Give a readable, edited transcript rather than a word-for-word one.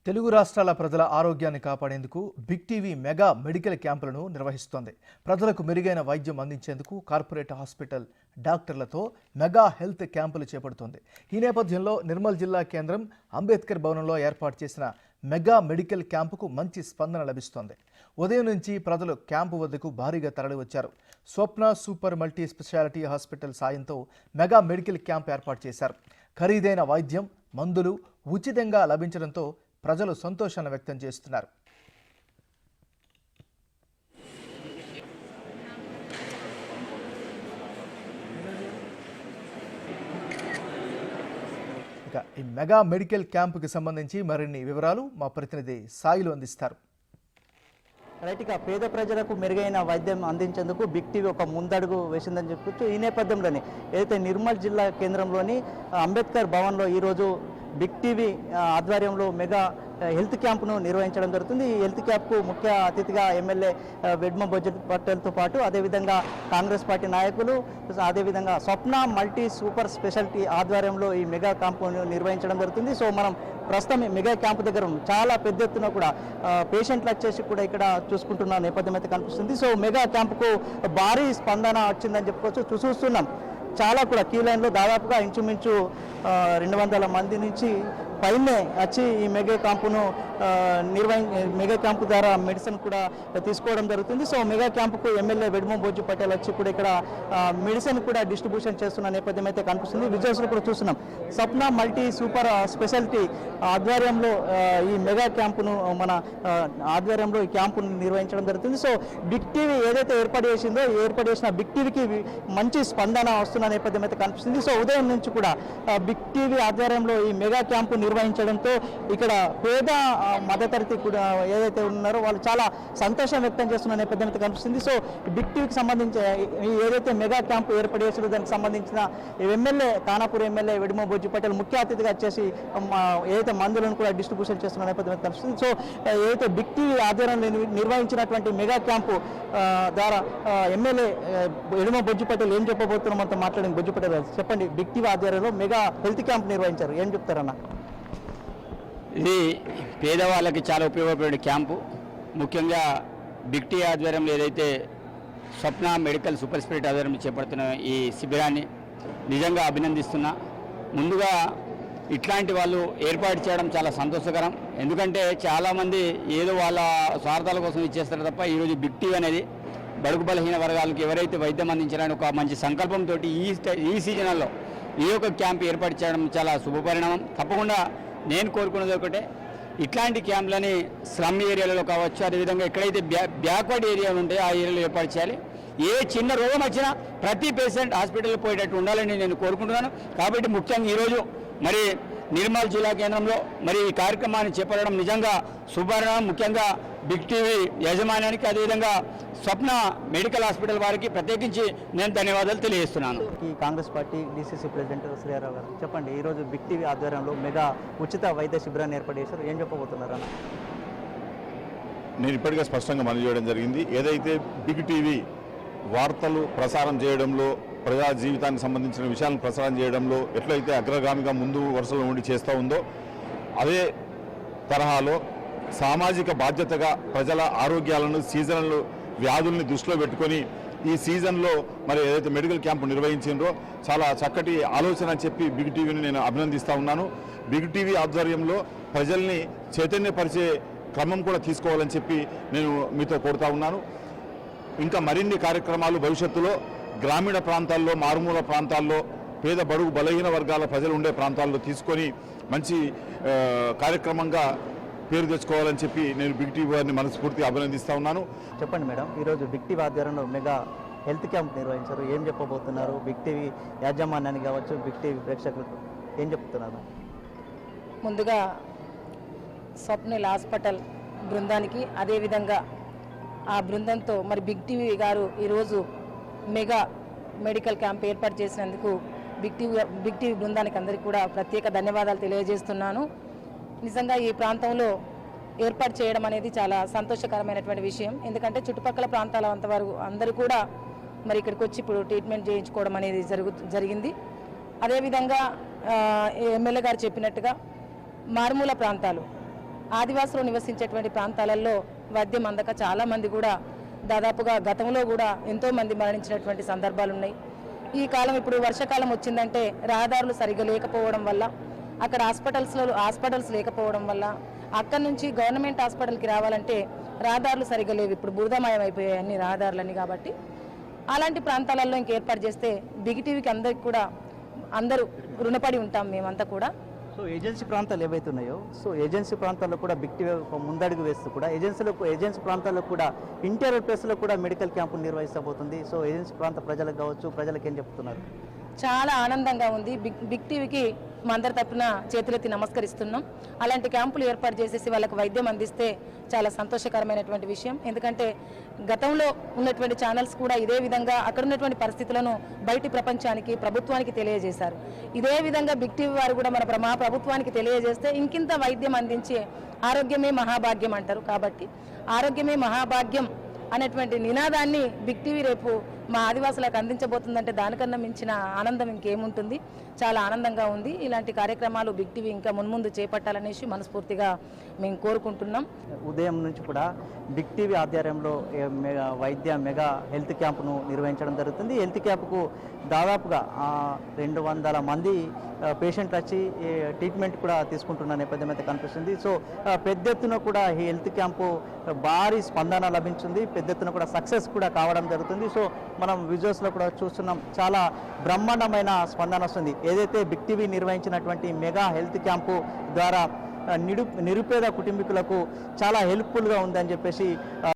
తెలుగు రాష్ట్రాల ప్రజల ఆరోగ్యాన్ని కాపాడేందుకు బిగ్ టీవీ మెగా మెడికల్ క్యాంపులను నిర్వహిస్తోంది. ప్రజలకు మెరుగైన వైద్యం అందించేందుకు కార్పొరేట్ హాస్పిటల్ డాక్టర్లతో మెగా హెల్త్ క్యాంపులు చేపడుతోంది. ఈ నేపథ్యంలో నిర్మల్ జిల్లా కేంద్రం అంబేద్కర్ భవనంలో ఏర్పాటు చేసిన మెగా మెడికల్ క్యాంపుకు మంచి స్పందన లభిస్తోంది. ఉదయం నుంచి ప్రజలు క్యాంపు వద్దకు భారీగా తరలివచ్చారు. స్వప్న సూపర్ మల్టీ స్పెషాలిటీ హాస్పిటల్ సాయంతో మెగా మెడికల్ క్యాంప్ ఏర్పాటు చేశారు. ఖరీదైన వైద్యం, మందులు ఉచితంగా లభించడంతో ప్రజలు సంతోషాన్ని వ్యక్తం చేస్తున్నారు. ఇక ఈ మెగా మెడికల్ క్యాంపుకి సంబంధించి మరిన్ని వివరాలు మా ప్రతినిధి సాయిలు అందిస్తారు. రైట్గా పేద ప్రజలకు మెరుగైన వైద్యం అందించేందుకు బిగ్ టీవీ ఒక ముందడుగు వేసిందని చెప్పొచ్చు. ఈ నేపథ్యంలోనే ఏదైతే నిర్మల్ జిల్లా కేంద్రంలోని అంబేద్కర్ భవన్లో ఈరోజు బిగ్ టీవీ ఆధ్వర్యంలో మెగా హెల్త్ క్యాంప్ను నిర్వహించడం జరుగుతుంది. ఈ హెల్త్ క్యాంప్కు ముఖ్య అతిథిగా ఎమ్మెల్యే వెడ్మ బొజ్జ పటేల్తో పాటు అదేవిధంగా కాంగ్రెస్ పార్టీ నాయకులు, అదేవిధంగా స్వప్న మల్టీ సూపర్ స్పెషాలిటీ ఆధ్వర్యంలో ఈ మెగా క్యాంప్ను నిర్వహించడం జరుగుతుంది. సో మనం ప్రస్తుతం మెగా క్యాంపు దగ్గర చాలా పెద్ద ఎత్తున కూడా పేషెంట్లు వచ్చేసి కూడా ఇక్కడ చూసుకుంటున్న నేపథ్యం అయితే కనిపిస్తుంది. సో మెగా క్యాంపుకు భారీ స్పందన వచ్చిందని చెప్పుకోవచ్చు. చూస్తున్నాం చాలా కూడా క్యూ లైన్లో దాదాపుగా ఇంచుమించు 200 మంది నుంచి పైనే వచ్చి ఈ మెగా క్యాంపును మెగా క్యాంపు ద్వారా మెడిసిన్ కూడా తీసుకోవడం జరుగుతుంది. సో మెగా క్యాంపుకు ఎమ్మెల్యే వెడ్మ బొజ్జు పటేల్ వచ్చి కూడా ఇక్కడ మెడిసిన్ కూడా డిస్ట్రిబ్యూషన్ చేస్తున్న నేపథ్యం అయితే కనిపిస్తుంది. విజువల్స్లో కూడా చూస్తున్నాం. స్వప్న మల్టీ సూపర్ స్పెషాలిటీ ఆధ్వర్యంలో ఈ మెగా క్యాంపును మన ఆధ్వర్యంలో ఈ క్యాంపును నిర్వహించడం జరుగుతుంది. సో బిగ్ టీవీ ఏదైతే ఏర్పాటు చేసిందో ఏర్పాటు చేసిన బిగ్ టీవీకి మంచి స్పందన వస్తున్న నేపథ్యం అయితే కనిపిస్తుంది. సో ఉదయం నుంచి కూడా బిగ్ టీవీ ఆధ్వర్యంలో ఈ మెగా క్యాంపు నిర్వహించడంతో ఇక్కడ పేద మధ్యతరగతి కూడా ఏదైతే ఉన్నారో వాళ్ళు చాలా సంతోషం వ్యక్తం చేస్తున్న నేపథ్యం అయితే కనిపిస్తుంది. సో బిగ్ టీవీకి సంబంధించి ఏదైతే మెగా క్యాంపు ఏర్పాటు చేసిందో దానికి సంబంధించిన ఎమ్మెల్యే ఖానాపూర్ ఎమ్మెల్యే వెడ్మ బొజ్జు పటేల్ ముఖ్య అతిథిగా వచ్చేసి ఏదైతే మందులను కూడా డిస్ట్రిబ్యూషన్ చేస్తున్న నేపథ్యం అయితే కనిపిస్తుంది. సో ఏదైతే బిగ్ టీవీ ఆధ్వర్యంలో నిర్వహించినటువంటి మెగా క్యాంపు ద్వారా ఎమ్మెల్యే వెడ్మ బొజ్జు పటేల్ ఏం చెప్పబోతున్నాం అంతా మాట్లాడిన బొజ్జు పటేల్ చెప్పండి. బిగ్ టీవీ ఆధ్వర్యంలో మెగా హెల్త్ క్యాంప్ నిర్వహించారు, ఏం చెప్తారన్న? ఇది పేదవాళ్ళకి చాలా ఉపయోగపడే క్యాంపు. ముఖ్యంగా బిగ్ టీ ఆధ్వర్యంలో ఏదైతే స్వప్న మెడికల్ సూపర్ స్పెషాలిటీ ఆధ్వర్యంలో చేపడుతున్న ఈ శిబిరాన్ని నిజంగా అభినందిస్తున్నా. ముందుగా ఇట్లాంటి వాళ్ళు ఏర్పాటు చేయడం చాలా సంతోషకరం. ఎందుకంటే చాలామంది ఏదో వాళ్ళ స్వార్థాల కోసం ఇచ్చేస్తారు తప్ప ఈరోజు బిగ్ టీ అనేది బడుగు బలహీన వర్గాలకు ఎవరైతే వైద్యం అందించాలని ఒక మంచి సంకల్పంతో ఈ సీజన్లో ఈ యొక్క క్యాంప్ ఏర్పాటు చేయడం చాలా శుభపరిణామం. తప్పకుండా నేను కోరుకున్నది ఒకటే, ఇట్లాంటి క్యాంపులని స్లమ్ ఏరియాలలో కావచ్చు, అదేవిధంగా ఎక్కడైతే బ్యాక్వర్డ్ ఏరియాలు ఉంటాయో ఆ ఏరియాలో ఏర్పాటు చేయాలి. ఏ చిన్న రోగం వచ్చినా ప్రతి పేషెంట్ హాస్పిటల్కి పోయేటట్టు ఉండాలని నేను కోరుకుంటున్నాను. కాబట్టి ముఖ్యంగా ఈరోజు మరి నిర్మల్ జిల్లా కేంద్రంలో మరి ఈ కార్యక్రమాన్ని చేపట్టడం నిజంగా శుభపరిణామం. ముఖ్యంగా బిగ్ టీవీ యాజమాన్యానికి, అదేవిధంగా స్వప్న మెడికల్ హాస్పిటల్ వారికి ప్రత్యేకించి నేను ధన్యవాదాలు తెలియజేస్తున్నాను. ఈ Congress party DCC president Sri Rao గారు చెప్పండి, ఈరోజు బిగ్ టీవీ ఆధ్వర్యంలో మెగా ఉచిత వైద్య శిబిరాన్ని ఏర్పాటు చేశారు, ఏం చెప్పబోతున్నారు అన్న? నేను ఇప్పటికే స్పష్టంగా మనవి చేయడం జరిగింది. ఏదైతే బిగ్ టీవీ వార్తలు ప్రసారం చేయడంలో, ప్రజా జీవితానికి సంబంధించిన విషయాలను ప్రసారం చేయడంలో ఎట్లయితే అగ్రగామిగా ముందు వరుసలో ఉండి చేస్తూ ఉందో అదే తరహాలో సామాజిక బాధ్యతగా ప్రజల ఆరోగ్యాలను, సీజనల్ వ్యాధుల్ని దృష్టిలో పెట్టుకొని ఈ సీజన్లో మరి ఏదైతే మెడికల్ క్యాంపు నిర్వహించిందో చాలా చక్కటి ఆలోచన అని చెప్పి బిగ్ టీవీని నేను అభినందిస్తూ ఉన్నాను. బిగ్ టీవీ ఆధ్వర్యంలో ప్రజల్ని చైతన్యపరిచే క్రమం కూడా తీసుకోవాలని చెప్పి నేను మీతో కోరుతా ఉన్నాను. ఇంకా మరిన్ని కార్యక్రమాలు భవిష్యత్తులో గ్రామీణ ప్రాంతాల్లో, మారుమూల ప్రాంతాల్లో, పేద బడుగు బలహీన వర్గాల ప్రజలు ఉండే ప్రాంతాల్లో తీసుకొని మంచి కార్యక్రమంగా పేరు తెచ్చుకోవాలని చెప్పి నేను బిగ్ టీవీ వారిని మనస్ఫూర్తిగా అభినందిస్తూ ఉన్నాను. చెప్పండి మేడం, ఈరోజు బిగ్ టీవీ ఆధ్వర్యంలో మెగా హెల్త్ క్యాంప్ నిర్వహించారు, ఏం చెప్పబోతున్నారు? బిగ్ టీవీ యాజమాన్యానికి కావచ్చు, బిగ్ టీవీ ప్రేక్షకులకు ఏం చెప్తున్నారు? ముందుగా స్వప్నిల్ హాస్పిటల్ బృందానికి, అదేవిధంగా ఆ బృందంతో మరి బిగ్ టీవీ గారు ఈరోజు మెగా మెడికల్ క్యాంప్ ఏర్పాటు చేసినందుకు బిగ్ టీవీ బృందానికి అందరికీ కూడా ప్రత్యేక ధన్యవాదాలు తెలియజేస్తున్నాను. నిజంగా ఈ ప్రాంతంలో ఏర్పాటు చేయడం అనేది చాలా సంతోషకరమైనటువంటి విషయం. ఎందుకంటే చుట్టుపక్కల ప్రాంతాల అంతవరకు అందరూ కూడా మరి ఇక్కడికి వచ్చి ఇప్పుడు ట్రీట్మెంట్ చేయించుకోవడం అనేది జరిగింది. అదేవిధంగా ఎమ్మెల్యే గారు చెప్పినట్టుగా మారుమూల ప్రాంతాలు ఆదివాసులు నివసించేటువంటి ప్రాంతాలలో వైద్యం అందక చాలామంది కూడా దాదాపుగా గతంలో కూడా ఎంతోమంది మరణించినటువంటి సందర్భాలు ఉన్నాయి. ఈ కాలం ఇప్పుడు వర్షాకాలం వచ్చిందంటే రహదారులు సరిగ్గా లేకపోవడం వల్ల, అక్కడ హాస్పిటల్స్ లేకపోవడం వల్ల, అక్కడి నుంచి గవర్నమెంట్ హాస్పిటల్కి రావాలంటే రహదారులు సరిగ్గా లేవు. ఇప్పుడు బురదమయం అయిపోయాయి అన్ని రహదారులన్నీ. కాబట్టి అలాంటి ప్రాంతాలలో ఇంక ఏర్పాటు చేస్తే బిగ్ టీవీకి అందరికి కూడా అందరూ రుణపడి ఉంటాం మేమంతా కూడా. సో ఏజెన్సీ ప్రాంతాలు ఏవైతే ఉన్నాయో, సో ఏజెన్సీ ప్రాంతాల్లో కూడా బిగ్ టీవీ ఒక ముందడుగు వేస్తూ కూడా ఏజెన్సీ ప్రాంతాల్లో కూడా ఇంటీరియర్ ప్లేస్లో కూడా మెడికల్ క్యాంపులు నిర్వహిస్తబోతుంది. సో ఏజెన్సీ ప్రాంత ప్రజలకు కావచ్చు, ప్రజలకు ఏం చెప్తున్నారు? చాలా ఆనందంగా ఉంది. బిగ్ టీవీకి మా అందరి తరపున చేతులెత్తి నమస్కరిస్తున్నాం. అలాంటి క్యాంపులు ఏర్పాటు చేసేసి వాళ్ళకి వైద్యం అందిస్తే చాలా సంతోషకరమైనటువంటి విషయం. ఎందుకంటే గతంలో ఉన్నటువంటి ఛానల్స్ కూడా ఇదే విధంగా అక్కడ ఉన్నటువంటి పరిస్థితులను బయటి ప్రపంచానికి, ప్రభుత్వానికి తెలియజేశారు. ఇదే విధంగా బిగ్ టీవీ వారు కూడా మా ప్రభుత్వానికి తెలియజేస్తే ఇంకింత వైద్యం అందించే ఆరోగ్యమే మహాభాగ్యం అంటారు. కాబట్టి ఆరోగ్యమే మహాభాగ్యం అనేటువంటి నినాదాన్ని బిగ్ టీవీ రేపు మా ఆదివాసులకు అందించబోతుందంటే దానికన్నా మించిన ఆనందం ఇంకేముంటుంది. చాలా ఆనందంగా ఉంది. ఇలాంటి కార్యక్రమాలు బిగ్ టీవీ ఇంకా మున్ముందు చేపట్టాలనేసి మనస్ఫూర్తిగా మేము కోరుకుంటున్నాం. ఉదయం నుంచి కూడా బిగ్ టీవీ ఆధ్వర్యంలో వైద్య మెగా హెల్త్ క్యాంపును నిర్వహించడం జరుగుతుంది. హెల్త్ క్యాంపుకు దాదాపుగా 200 మంది పేషెంట్లు వచ్చి ట్రీట్మెంట్ కూడా తీసుకుంటున్న నేపథ్యం అయితే కనిపిస్తుంది. సో పెద్ద ఎత్తున కూడా ఈ హెల్త్ క్యాంపు భారీ స్పందన లభించింది. పెద్ద ఎత్తున కూడా సక్సెస్ కూడా కావడం జరుగుతుంది. సో మనం విజువల్స్లో కూడా చూస్తున్నాం, చాలా బ్రహ్మాండమైన స్పందన వస్తుంది. ఏదైతే బిగ్ టీవీ నిర్వహించినటువంటి మెగా హెల్త్ క్యాంపు ద్వారా నిరుపేద కుటుంబీకులకు చాలా హెల్ప్ఫుల్గా ఉందని చెప్పేసి